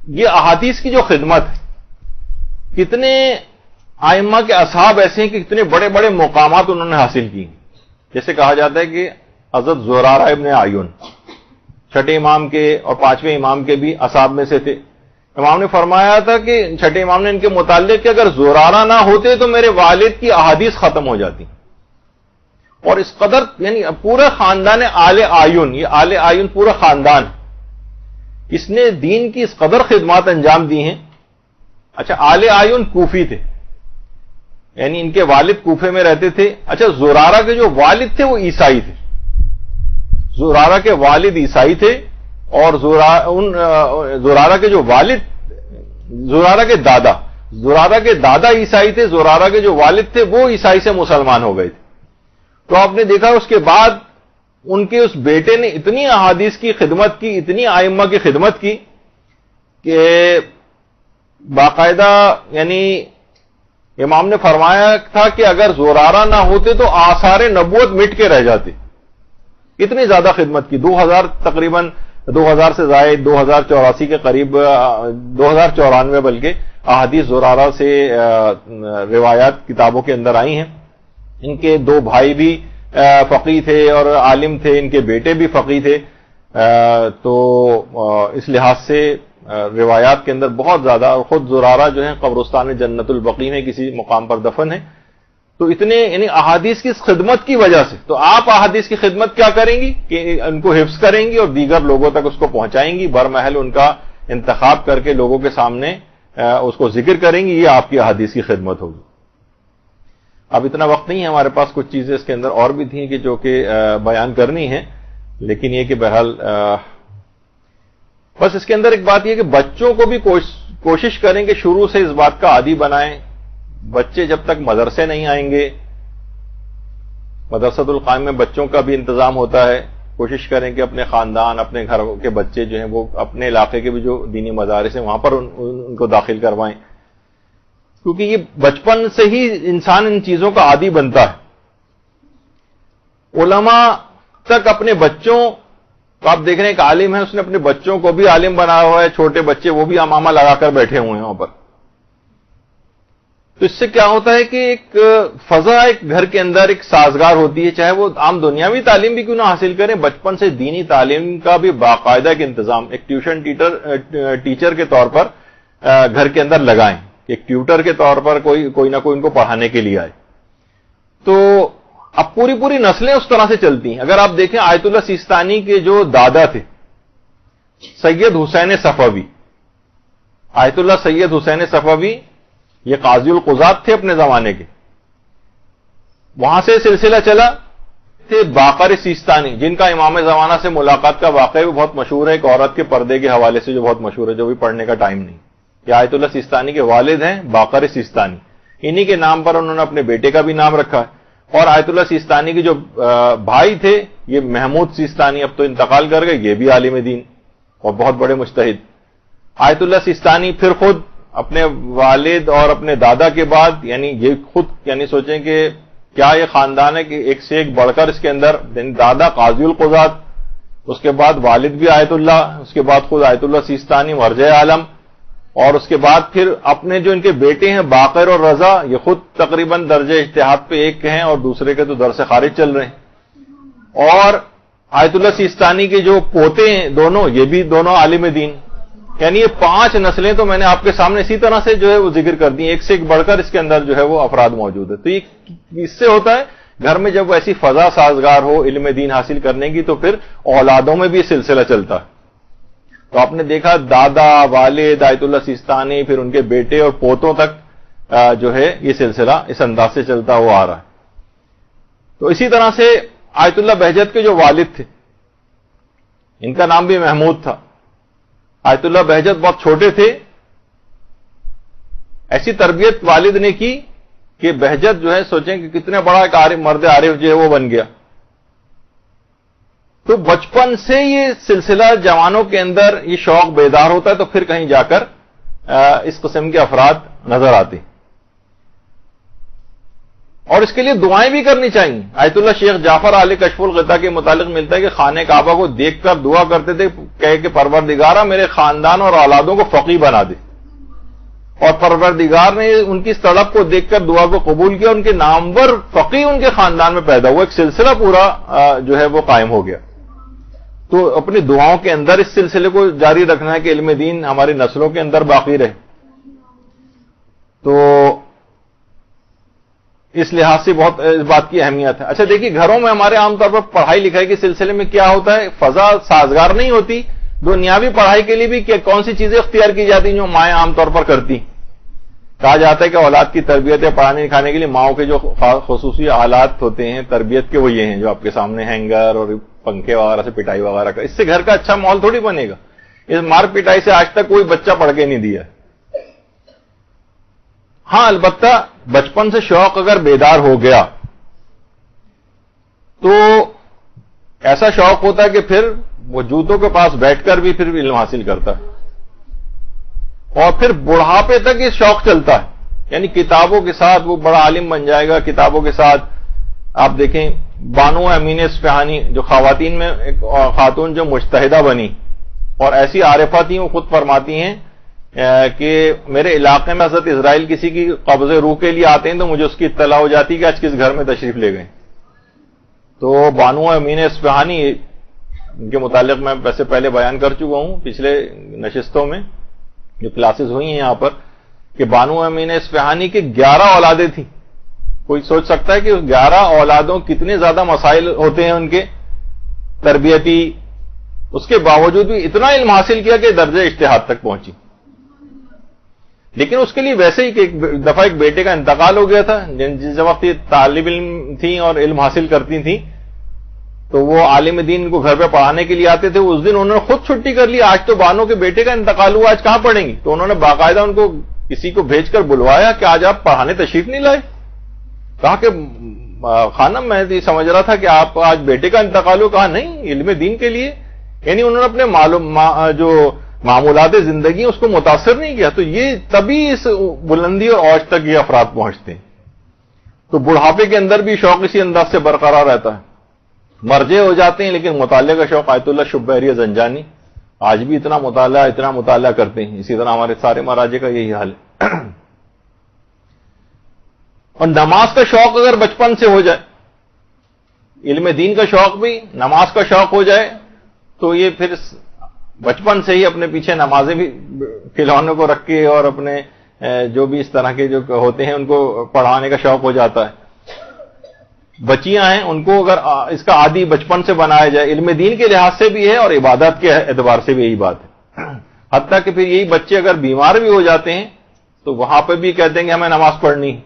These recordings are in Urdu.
یہ احادیث کی جو خدمت ہے، کتنے ائمہ کے اصحاب ایسے ہیں کہ کتنے بڑے بڑے مقامات انہوں نے حاصل کی. جیسے کہا جاتا ہے کہ حضرت زرارہ ابن اعین چھٹے امام کے اور پانچویں امام کے بھی اصحاب میں سے تھے. امام نے فرمایا تھا کہ چھٹے امام نے ان کے متعلق کہ اگر زرارہ نہ ہوتے تو میرے والد کی احادیث ختم ہو جاتی. اور اس قدر یعنی پورا خاندان آل اعین، یہ آل اعین پورا خاندان اس نے دین کی اس قدر خدمات انجام دی ہیں. اچھا، آل اعین کوفی تھے، یعنی ان کے والد کوفے میں رہتے تھے. اچھا، زرارہ کے جو والد تھے وہ عیسائی تھے. زرارہ کے والد عیسائی تھے اور زرارہ کے جو والد، زرارہ کے دادا عیسائی تھے، زرارہ کے جو والد تھے وہ عیسائی سے مسلمان ہو گئے تھے. تو آپ نے دیکھا اس کے بعد ان کے اس بیٹے نے اتنی احادیث کی خدمت کی، اتنی ائمہ کی خدمت کی کہ باقاعدہ یعنی امام نے فرمایا تھا کہ اگر زرارہ نہ ہوتے تو آثار نبوت مٹ کے رہ جاتے. اتنی زیادہ خدمت کی. 2000 سے زائد 2084 کے قریب 2094 بلکہ احادیث زرارہ سے روایات کتابوں کے اندر آئی ہیں. ان کے دو بھائی بھی فقیہ تھے اور عالم تھے، ان کے بیٹے بھی فقیہ تھے. تو اس لحاظ سے روایات کے اندر بہت زیادہ، اور خود زرارہ جو ہیں قبرستان جنت البقیع میں کسی مقام پر دفن ہے. تو اتنے یعنی احادیث کی خدمت کی وجہ سے. تو آپ احادیث کی خدمت کیا کریں گی کہ ان کو حفظ کریں گی اور دیگر لوگوں تک اس کو پہنچائیں گی، برمحل ان کا انتخاب کر کے لوگوں کے سامنے اس کو ذکر کریں گی. یہ آپ کی احادیث کی خدمت ہوگی. اب اتنا وقت نہیں ہے ہمارے پاس، کچھ چیزیں اس کے اندر اور بھی تھیں کہ جو کہ بیان کرنی ہے، لیکن یہ کہ بہرحال بس اس کے اندر ایک بات یہ کہ بچوں کو بھی کوشش کریں کہ شروع سے اس بات کا عادی بنائیں. بچے جب تک مدرسے نہیں آئیں گے، مدرسۃ القائم میں بچوں کا بھی انتظام ہوتا ہے، کوشش کریں کہ اپنے خاندان، اپنے گھر کے بچے جو ہیں وہ اپنے علاقے کے بھی جو دینی مدارس ہیں وہاں پر ان کو داخل کروائیں، کیونکہ یہ بچپن سے ہی انسان ان چیزوں کا عادی بنتا ہے. علماء تک اپنے بچوں کو آپ دیکھ رہے ہیں، ایک عالم ہے اس نے اپنے بچوں کو بھی عالم بنایا ہوا ہے، چھوٹے بچے وہ بھی امامہ لگا کر بیٹھے ہوئے ہیں وہاں پر. تو اس سے کیا ہوتا ہے کہ ایک فضا ایک گھر کے اندر ایک سازگار ہوتی ہے، چاہے وہ عام دنیاوی تعلیم بھی کیوں نہ حاصل کریں، بچپن سے دینی تعلیم کا بھی باقاعدہ ایک انتظام ایک ٹیوشن ٹیچر کے طور پر گھر کے اندر لگائیں، ایک ٹیوٹر کے طور پر کوئی نہ کوئی ان کو پڑھانے کے لیے آئے. تو اب پوری نسلیں اس طرح سے چلتی ہیں. اگر آپ دیکھیں آیت اللہ سیستانی کے جو دادا تھے سید حسین صفوی، آیت اللہ سید حسین صفوی یہ قاضی القضات تھے اپنے زمانے کے. وہاں سے سلسلہ چلا تھے باقر سیستانی، جن کا امام زمانہ سے ملاقات کا واقعہ بھی بہت مشہور ہے، ایک عورت کے پردے کے حوالے سے جو بہت مشہور ہے، جو بھی پڑھنے کا ٹائم نہیں. یہ آیت اللہ سیستانی کے والد ہیں باقر سیستانی، انہی کے نام پر انہوں نے اپنے بیٹے کا بھی نام رکھا ہے. اور آیت اللہ سیستانی کے جو بھائی تھے یہ محمود سیستانی، اب تو انتقال کر گئے، یہ بھی عالم دین اور بہت بڑے مجتہد. آیت اللہ سیستانی پھر خود اپنے والد اور اپنے دادا کے بعد یعنی یہ خود یعنی سوچیں کہ کیا یہ خاندان ہے کہ ایک سے ایک بڑھ کر اس کے اندر دادا قاضی القضات، اس کے بعد والد بھی آیت اللہ، اس کے بعد خود آیت اللہ سیستانی مرجع عالم، اور اس کے بعد پھر اپنے جو ان کے بیٹے ہیں باقر اور رضا، یہ خود تقریباً درجہ اجتہاد پہ ایک ہیں اور دوسرے کے تو در سے خارج چل رہے ہیں. اور آیت اللہ سیستانی کے جو پوتے ہیں دونوں، یہ بھی دونوں عالم دین. یعنی یہ 5 نسلیں تو میں نے آپ کے سامنے اسی طرح سے جو ہے وہ ذکر کر دی، ایک سے ایک بڑھ کر اس کے اندر جو ہے وہ افراد موجود ہے. تو یہ اس سے ہوتا ہے گھر میں جب ایسی فضا سازگار ہو علم دین حاصل کرنے کی تو پھر اولادوں میں بھی یہ سلسلہ چلتا ہے. تو آپ نے دیکھا دادا، والد، آیت اللہ سیستانی، پھر ان کے بیٹے اور پوتوں تک جو ہے یہ سلسلہ اس انداز سے چلتا ہوا آ رہا ہے. تو اسی طرح سے آیت اللہ بہجت کے جو والد تھے ان کا نام بھی محمود تھا. آیت اللہ بہجت بہت چھوٹے تھے، ایسی تربیت والد نے کی کہ بہجت جو ہے سوچیں کہ کتنے بڑا ایک مرد عارف جو ہے وہ بن گیا. تو بچپن سے یہ سلسلہ جوانوں کے اندر یہ شوق بیدار ہوتا ہے تو پھر کہیں جا کر اس قسم کے افراد نظر آتے. اور اس کے لیے دعائیں بھی کرنی چاہیے. آیت اللہ شیخ جعفر علی کشف الغطا کے متعلق ملتا ہے کہ خانہ کعبہ کو دیکھ کر دعا کرتے تھے کہ پروردگارہ میرے خاندان اور اولادوں کو فقیہ بنا دے, اور پروردگار نے ان کی اس طلب کو دیکھ کر دعا کو قبول کیا, ان کے نامور فقیہ ان کے خاندان میں پیدا ہوا, ایک سلسلہ پورا جو ہے وہ قائم ہو گیا. تو اپنی دعاؤں کے اندر اس سلسلے کو جاری رکھنا ہے کہ علم دین ہماری نسلوں کے اندر باقی رہے. تو اس لحاظ سے بہت اس بات کی اہمیت ہے. اچھا دیکھیے, گھروں میں ہمارے عام طور پر پڑھائی لکھائی کے سلسلے میں کیا ہوتا ہے, فضا سازگار نہیں ہوتی. دنیاوی پڑھائی کے لیے بھی کون سی چیزیں اختیار کی جاتی ہیں جو مائیں عام طور پر کرتی. کہا جاتا ہے کہ اولاد کی تربیت یا پڑھانے لکھانے کے لیے ماؤں کے جو خصوصی آلات ہوتے ہیں تربیت کے, وہ یہ ہیں جو آپ کے سامنے ہینگر اور پنکھے وغیرہ سے پٹائی وغیرہ کا. اس سے گھر کا اچھا ماحول تھوڑی بنے گا. اس مار پٹائی سے آج تک کوئی بچہ پڑھ کے نہیں دیا. ہاں البتہ بچپن سے شوق اگر بیدار ہو گیا تو ایسا شوق ہوتا ہے کہ پھر وہ جوتوں کے پاس بیٹھ کر بھی پھر علم حاصل کرتا ہے, اور پھر بڑھاپے تک یہ شوق چلتا ہے. یعنی کتابوں کے ساتھ وہ بڑا عالم بن جائے گا. کتابوں کے ساتھ آپ دیکھیں بانو امین اصفہانی جو خواتین میں ایک خاتون جو مجتہدہ بنی اور ایسی عارفہ تھیں, وہ خود فرماتی ہیں کہ میرے علاقے میں حضرت اسرائیل کسی کی قبض روح کے لیے آتے ہیں تو مجھے اس کی اطلاع ہو جاتی کہ آج کس گھر میں تشریف لے گئے. تو بانو امین اصفہانی ان کے متعلق میں ویسے پہلے بیان کر چکا ہوں پچھلے نشستوں میں جو کلاسز ہوئی ہیں یہاں پر, کہ بانو امین اصفہانی کی 11 اولادیں تھیں. کوئی سوچ سکتا ہے کہ 11 اولادوں کتنے زیادہ مسائل ہوتے ہیں ان کے تربیتی, اس کے باوجود بھی اتنا علم حاصل کیا کہ درجہ اجتہاد تک پہنچی. لیکن اس کے لیے ویسے ہی کہ ایک دفعہ ایک بیٹے کا انتقال ہو گیا تھا, جس وقت یہ طالب علم تھیں اور علم حاصل کرتی تھیں تو وہ عالم دین کو گھر پہ پڑھانے کے لیے آتے تھے. اس دن انہوں نے خود چھٹی کر لی, آج تو بانو کے بیٹے کا انتقال ہوا, آج کہاں پڑھیں گی. تو انہوں نے باقاعدہ ان کو کسی کو بھیج کر بلوایا کہ آج آپ پڑھانے تشریف نہیں لائے. کہا کہ خانم میں سمجھ رہا تھا کہ آپ آج بیٹے کا انتقال ہو. کہا نہیں, علم دین کے لیے. یعنی انہوں نے اپنے جو معمولات زندگی اس کو متاثر نہیں کیا. تو یہ تبھی اس بلندی اور اوج تک یہ افراد پہنچتے ہیں. تو بڑھاپے کے اندر بھی شوق اسی انداز سے برقرار رہتا ہے. مرجے ہو جاتے ہیں لیکن مطالعے کا شوق. آیت اللہ شبیری زنجانی آج بھی اتنا مطالعہ کرتے ہیں. اسی طرح ہمارے سارے مراجع کا یہی حال ہے. اور نماز کا شوق اگر بچپن سے ہو جائے, علم دین کا شوق بھی نماز کا شوق ہو جائے, تو یہ پھر بچپن سے ہی اپنے پیچھے نمازیں بھی کھلونوں کو رکھ کے اور اپنے جو بھی اس طرح کے جو ہوتے ہیں ان کو پڑھانے کا شوق ہو جاتا ہے. بچیاں ہیں ان کو اگر اس کا عادی بچپن سے بنایا جائے, علم دین کے لحاظ سے بھی ہے اور عبادت کے اعتبار سے بھی یہی بات ہے. حتیٰ کہ پھر یہی بچے اگر بیمار بھی ہو جاتے ہیں تو وہاں پہ بھی کہتے ہیں کہ ہمیں نماز پڑھنی.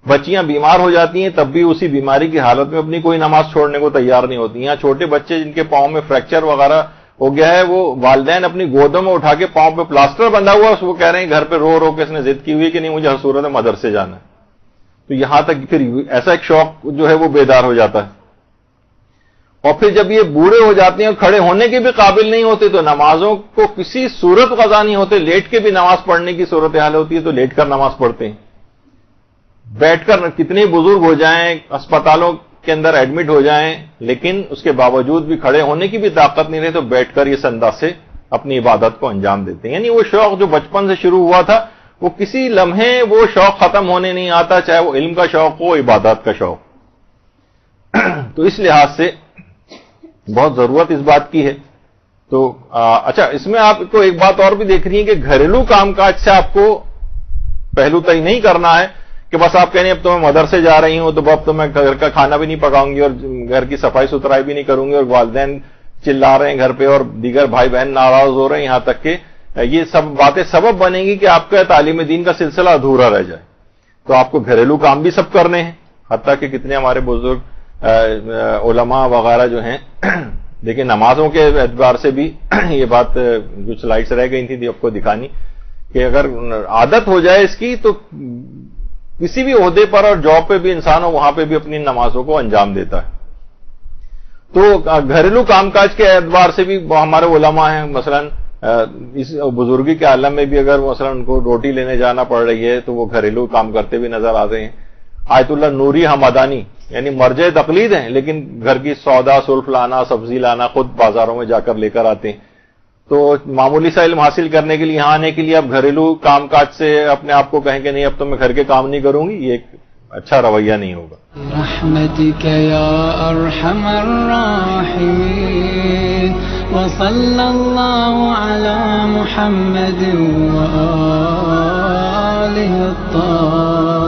بچیاں بیمار ہو جاتی ہیں تب بھی اسی بیماری کی حالت میں اپنی کوئی نماز چھوڑنے کو تیار نہیں ہوتی. یہاں چھوٹے بچے جن کے پاؤں میں فریکچر وغیرہ ہو گیا ہے, وہ والدین اپنی گودوں میں اٹھا کے پاؤں پہ پلاسٹر بندھا ہوا ہے, وہ کہہ رہے ہیں گھر پہ رو رو کے اس نے ضد کی ہوئی کہ نہیں مجھے ہر صورت میں مدرسے جانا ہے. تو یہاں تک پھر ایسا ایک شوق جو ہے وہ بیدار ہو جاتا ہے. اور پھر جب یہ بوڑھے ہو جاتے ہیں اور کھڑے ہونے کے بھی قابل نہیں ہوتے تو نمازوں کو کسی صورت قضا نہیں ہوتے, لیٹ کے بھی نماز پڑھنے کی صورتحال ہوتی ہے تو لیٹ کر نماز پڑھتے ہیں. بیٹھ کر کتنے بزرگ ہو جائیں, اسپتالوں کے اندر ایڈمٹ ہو جائیں, لیکن اس کے باوجود بھی کھڑے ہونے کی بھی طاقت نہیں رہے تو بیٹھ کر اس انداز سے اپنی عبادت کو انجام دیتے ہیں. یعنی وہ شوق جو بچپن سے شروع ہوا تھا وہ کسی لمحے وہ شوق ختم ہونے نہیں آتا, چاہے وہ علم کا شوق ہو, عبادات کا شوق. تو اس لحاظ سے بہت ضرورت اس بات کی ہے. تو اچھا, اس میں آپ کو ایک بات اور بھی دیکھ رہی ہے کہ گھریلو کام کاج سے آپ کو پہلو طے نہیں کرنا ہے کہ بس آپ کہنے اب تو میں مدرسے جا رہی ہوں تو اب تو میں گھر کا کھانا بھی نہیں پکاؤں گی اور گھر کی صفائی ستھرائی بھی نہیں کروں گی, اور والدین چلا رہے ہیں گھر پہ اور دیگر بھائی بہن ناراض ہو رہے ہیں, یہاں تک کہ یہ سب باتیں سبب بنے گی کہ آپ کا تعلیم دین کا سلسلہ ادھورا رہ جائے. تو آپ کو گھریلو کام بھی سب کرنے ہیں. حتیٰ کہ کتنے ہمارے بزرگ علماء وغیرہ جو ہیں, دیکھیں نمازوں کے اعتبار سے بھی یہ بات جو سلائڈس رہ گئی تھی آپ کو دکھانی, کہ اگر عادت ہو جائے اس کی تو کسی بھی عہدے پر اور جاب پہ بھی انسان ہو وہاں پہ بھی اپنی نمازوں کو انجام دیتا ہے. تو گھریلو کام کاج کے اعتبار سے بھی ہمارے علماء ہیں, مثلا اس بزرگی کے عالم میں بھی اگر مثلا ان کو روٹی لینے جانا پڑ رہی ہے تو وہ گھریلو کام کرتے بھی نظر آتے ہیں. آیت اللہ نوری حمدانی یعنی مرجع تقلید ہیں، لیکن گھر کی سودا سلف لانا، سبزی لانا خود بازاروں میں جا کر لے کر آتے ہیں. تو معمولی سا علم حاصل کرنے کے لیے یہاں آنے کے لیے اب گھریلو کام کاج سے اپنے آپ کو کہیں کہ نہیں اب تو میں گھر کے کام نہیں کروں گی، یہ ایک اچھا رویہ نہیں ہوگا. رحمتک یا ارحم الراحمین وصلی اللہ علی محمد وآلہ الطاہرین.